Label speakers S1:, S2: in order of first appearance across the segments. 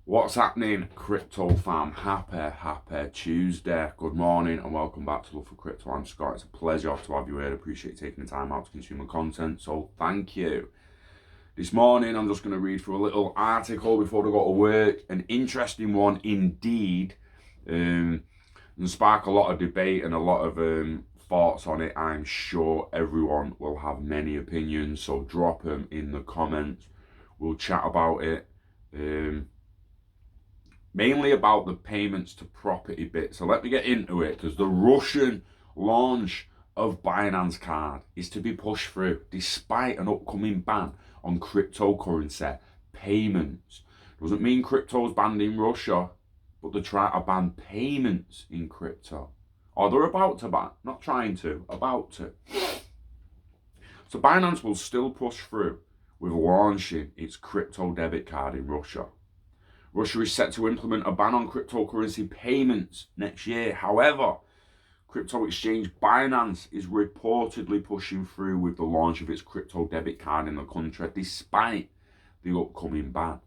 S1: What's happening, crypto fam? Happy Tuesday. Good morning and welcome back to Love for Crypto. I'm Scott. It's a pleasure to have you here. I appreciate you taking the time out to consume the content, so thank you. This morning I'm just going to read through a little article before I go to work. An interesting one indeed, and spark a lot of debate and a lot of thoughts on it. I'm sure everyone will have many opinions, so drop them in the comments. We'll chat about it. Mainly about the payments to property bit. So let me get into it, because the Russian launch of Binance Card is to be pushed through despite an upcoming ban on cryptocurrency payments. Doesn't mean crypto's banned in Russia, but they're trying to ban payments in crypto. Or they're about to ban, not trying to, about to. So Binance will still push through with launching its crypto debit card in Russia. Russia is set to implement a ban on cryptocurrency payments next year. However, crypto exchange Binance is reportedly pushing through with the launch of its crypto debit card in the country, despite the upcoming ban.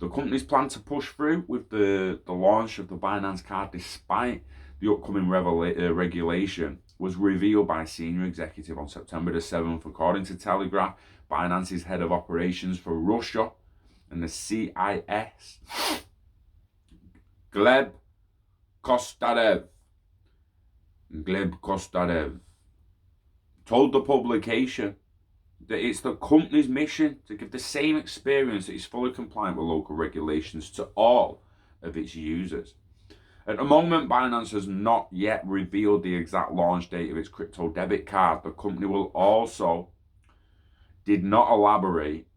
S1: The company's plan to push through with the launch of the Binance Card, despite the upcoming regulation, was revealed by a senior executive on September the 7th. According to Telegraph, Binance's head of operations for Russia and the CIS, Gleb Kostarev, told the publication that it's the company's mission to give the same experience that is fully compliant with local regulations to all of its users. At the moment, Binance has not yet revealed the exact launch date of its crypto debit card. The company did not elaborate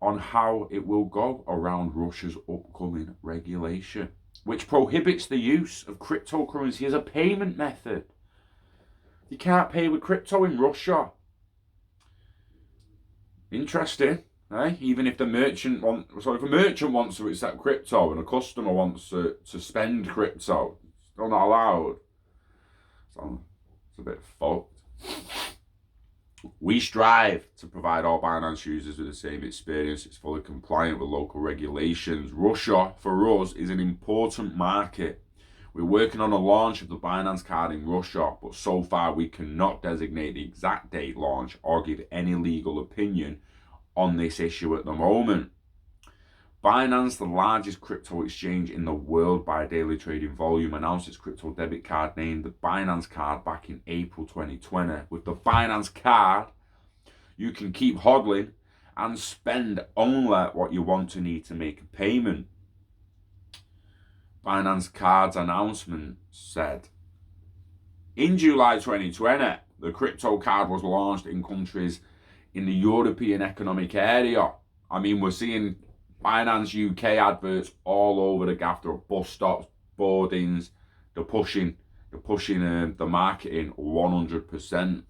S1: on how it will go around Russia's upcoming regulation, which prohibits the use of cryptocurrency as a payment method. You can't pay with crypto in Russia. Interesting, eh? Even if the merchant if a merchant wants to accept crypto and a customer wants to spend crypto, it's still not allowed. So it's a bit fucked. We strive to provide all Binance users with the same experience. It's fully compliant with local regulations. Russia, for us, is an important market. We're working on a launch of the Binance Card in Russia, but so far we cannot designate the exact date launch or give any legal opinion on this issue at the moment. Binance, the largest crypto exchange in the world by daily trading volume, announced its crypto debit card named the Binance Card back in April 2020. With the Binance Card, you can keep hodling and spend only what you want to need to make a payment. Binance Card's announcement said, in July 2020, the crypto card was launched in countries in the European Economic Area. I mean, we're seeing Binance UK adverts all over the gaff. There are bus stops, boardings. They're pushing the marketing 100%.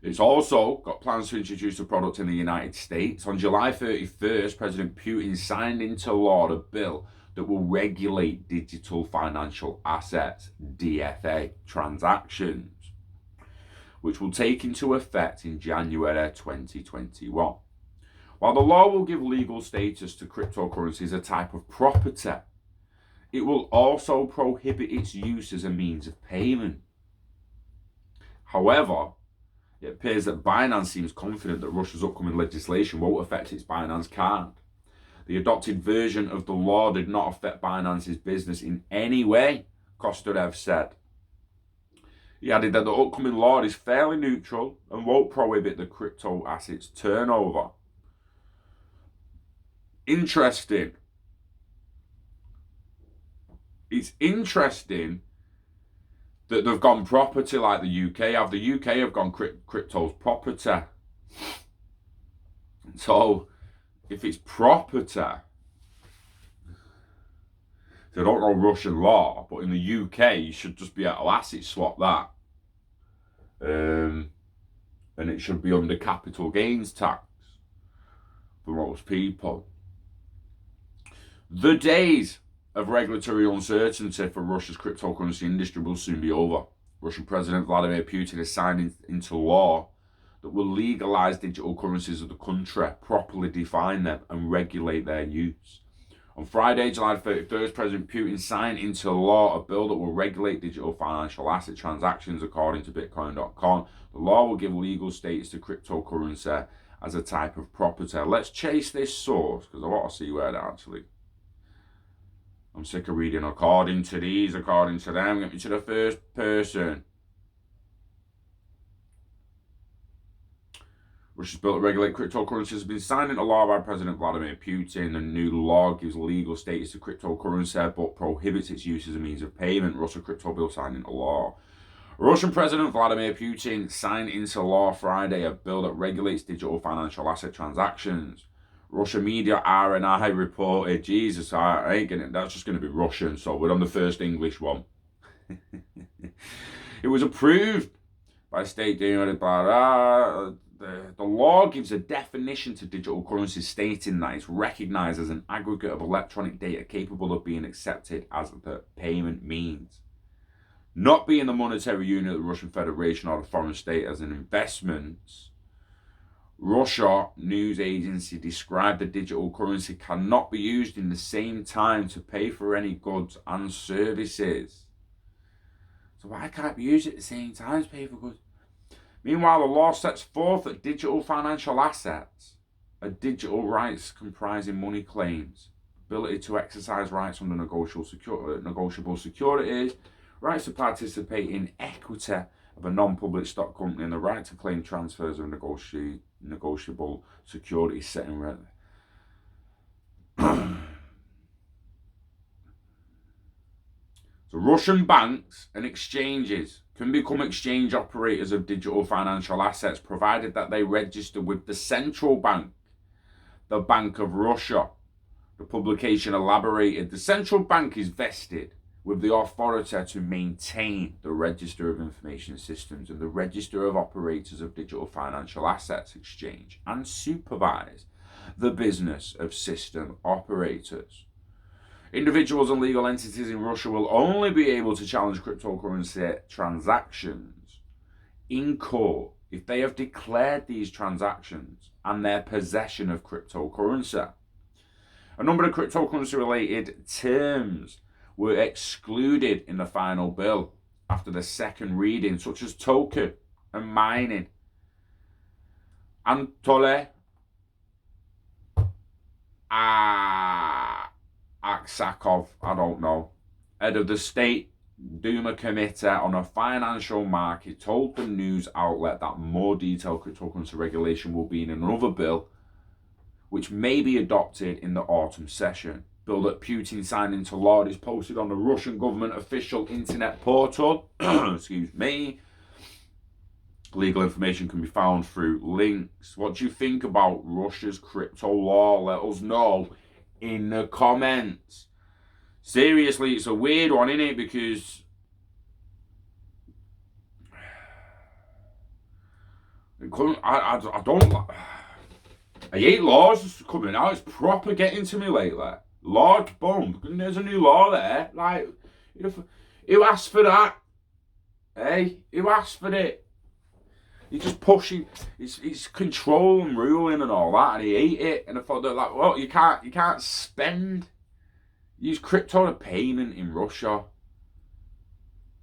S1: It's also got plans to introduce the product in the United States. On July 31st, President Putin signed into law a bill that will regulate digital financial assets, DFA, transactions, which will take into effect in January 2021. While the law will give legal status to cryptocurrency as a type of property, it will also prohibit its use as a means of payment. However, it appears that Binance seems confident that Russia's upcoming legislation won't affect its Binance Card. The adopted version of the law did not affect Binance's business in any way, Kostarev said. He added that the upcoming law is fairly neutral and won't prohibit the crypto assets turnover. Interesting. It's interesting that they've gone property like the UK have. The UK have gone crypto's property. So, if it's property, I don't know Russian law, but in the UK you should just be able to asset swap that. And it should be under capital gains tax for most people. The days of regulatory uncertainty for Russia's cryptocurrency industry will soon be over. Russian President Vladimir Putin has signed into law that will legalize digital currencies of the country, properly define them and regulate their use. On Friday, July 31st, President Putin signed into law a bill that will regulate digital financial asset transactions, according to Bitcoin.com. The law will give legal status to cryptocurrency as a type of property. Let's chase this source, because I want to see where it actually... I'm sick of reading according to these, according to them. Get me to the first person. Russia's bill to regulate cryptocurrencies has been signed into law by President Vladimir Putin. The new law gives legal status to cryptocurrency but prohibits its use as a means of payment. Russia crypto bill signed into law. Russian President Vladimir Putin signed into law Friday a bill that regulates digital financial asset transactions. Russian media RNI reported, Jesus, I ain't getting it. That's just going to be Russian, so we're on the first English one. It was approved by State Duma. The law gives a definition to digital currency, stating that it's recognized as an aggregate of electronic data capable of being accepted as the payment means. Not being the monetary unit of the Russian Federation or the foreign state as an investment, Russia news agency described the digital currency cannot be used in the same time to pay for any goods and services. So why can't it be used at the same time to pay for goods? Meanwhile, the law sets forth that digital financial assets are digital rights comprising money claims, ability to exercise rights under negotiable securities, rights to participate in equity of a non-public stock company, and the right to claim transfers of negotiable securities set in rent. So Russian banks and exchanges can become exchange operators of digital financial assets, provided that they register with the central bank, the Bank of Russia. The publication elaborated, the central bank is vested with the authority to maintain the Register of Information Systems and the Register of Operators of Digital Financial Assets Exchange, and supervise the business of system operators. Individuals and legal entities in Russia will only be able to challenge cryptocurrency transactions in court if they have declared these transactions and their possession of cryptocurrency. A number of cryptocurrency-related terms were excluded in the final bill after the second reading, such as token and mining. Anatoly Aksakov, I don't know, head of the State Duma Committee on a Financial Market, told the news outlet that more detailed cryptocurrency regulation will be in another bill, which may be adopted in the autumn session. Bill that Putin signed into law is posted on the Russian government official internet portal. Excuse me. Legal information can be found through links. What do you think about Russia's crypto law? Let us know in the comments. Seriously, it's a weird one, isn't it? Because I don't. I hate laws coming out. It's proper getting to me lately. Lord, boom, there's a new law there. Like, who asked for that? Hey, who asked for it? He's just pushing. It's control and ruling and all that, and he hate it. And I thought that, like, well, you can't spend. Use crypto to payment in Russia.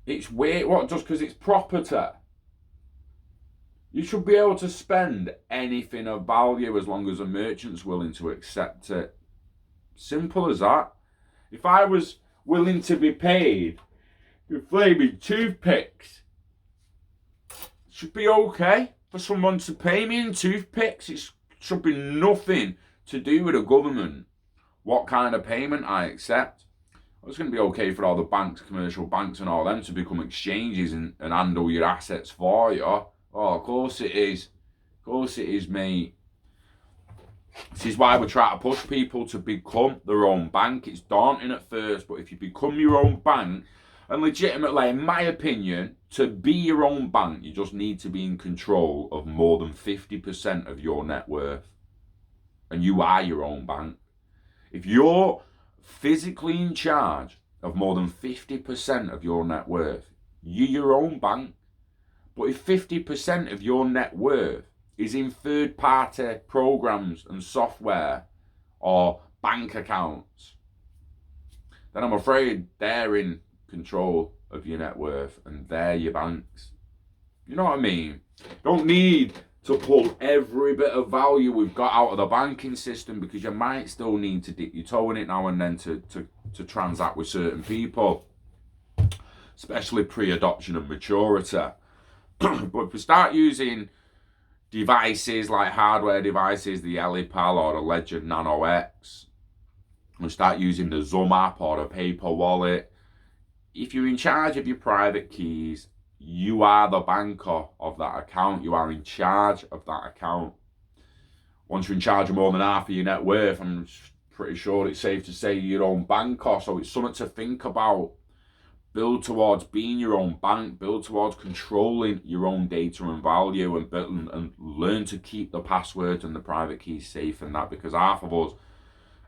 S1: It's weird. What? Just because it's property? You should be able to spend anything of value as long as a merchant's willing to accept it. Simple as that. If I was willing to be paid with flaming toothpicks, it should be okay for someone to pay me in toothpicks. It should be nothing to do with the government what kind of payment I accept. It's going to be okay for all the banks, commercial banks and all them to become exchanges and handle your assets for you. Oh, of course it is. Of course it is, mate. This is why we try to push people to become their own bank. It's daunting at first, but if you become your own bank, and legitimately, in my opinion, to be your own bank, you just need to be in control of more than 50% of your net worth. And you are your own bank. If you're physically in charge of more than 50% of your net worth, you're your own bank. But if 50% of your net worth is in third-party programs and software or bank accounts, then I'm afraid they're in control of your net worth and they're your banks. You know what I mean? Don't need to pull every bit of value we've got out of the banking system, because you might still need to dip your toe in it now and then to transact with certain people, especially pre-adoption and maturity. But if we start using devices like hardware devices, the Ellipal or the Ledger Nano X, and start using the Zoom app or the paper wallet, if you're in charge of your private keys, you are the banker of that account. You are in charge of that account. Once you're in charge of more than half of your net worth, I'm pretty sure it's safe to say you're your own banker. So it's something to think about. Build towards being your own bank. Build towards controlling your own data and value, and learn to keep the passwords and the private keys safe and that, because half of us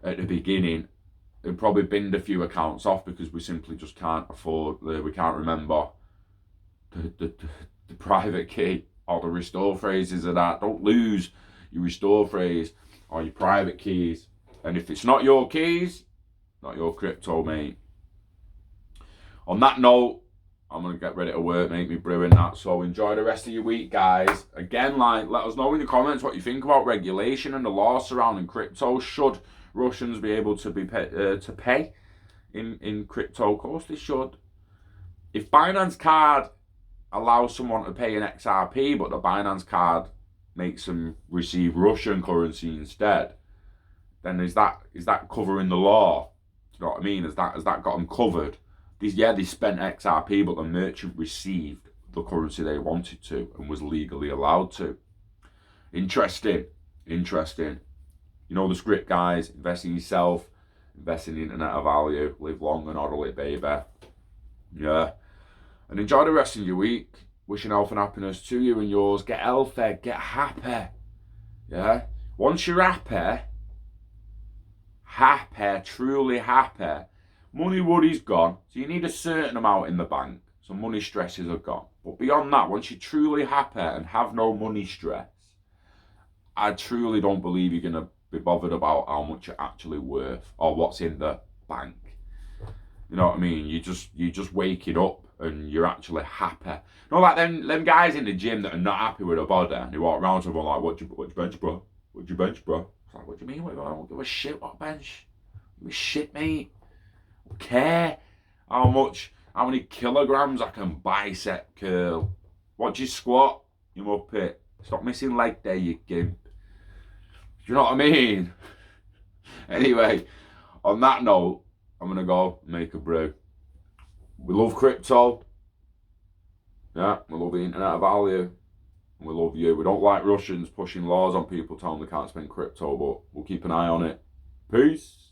S1: at the beginning have probably binned a few accounts off because we simply just can't afford, we can't remember the private key or the restore phrases of that. Don't lose your restore phrase or your private keys. And if it's not your keys, not your crypto, mate. On that note, I'm going to get ready to work, make me brewing that. So enjoy the rest of your week, guys. Again, let us know in the comments what you think about regulation and the law surrounding crypto. Should Russians be able to pay in crypto? Of course they should. If Binance Card allows someone to pay in XRP, but the Binance Card makes them receive Russian currency instead, then is that covering the law? Do you know what I mean? Has that got them covered? They spent XRP, but the merchant received the currency they wanted to and was legally allowed to. Interesting. You know the script, guys. Invest in yourself, invest in the internet of value, live long and orderly, baby. Yeah. And enjoy the rest of your week. Wishing health and happiness to you and yours. Get healthy, get happy. Yeah. Once you're happy, truly happy, money worry's gone. So you need a certain amount in the bank. So money stresses are gone. But beyond that, once you're truly happy and have no money stress, I truly don't believe you're going to be bothered about how much you're actually worth or what's in the bank. You know what I mean? You just waking up and you're actually happy. You know, like them guys in the gym that are not happy with their body, and they walk around to them like, what you bench, bro? What you bench, bro? It's like, what do you mean? I don't give a shit what bench. Give a shit, mate. I don't care how many kilograms I can bicep curl. What do you squat? You muppet. Stop missing leg day, you gimp. Do you know what I mean? Anyway, on that note, I'm going to go make a brew. We love crypto. Yeah, we love the internet of value. And we love you. We don't like Russians pushing laws on people telling them they can't spend crypto, but we'll keep an eye on it. Peace.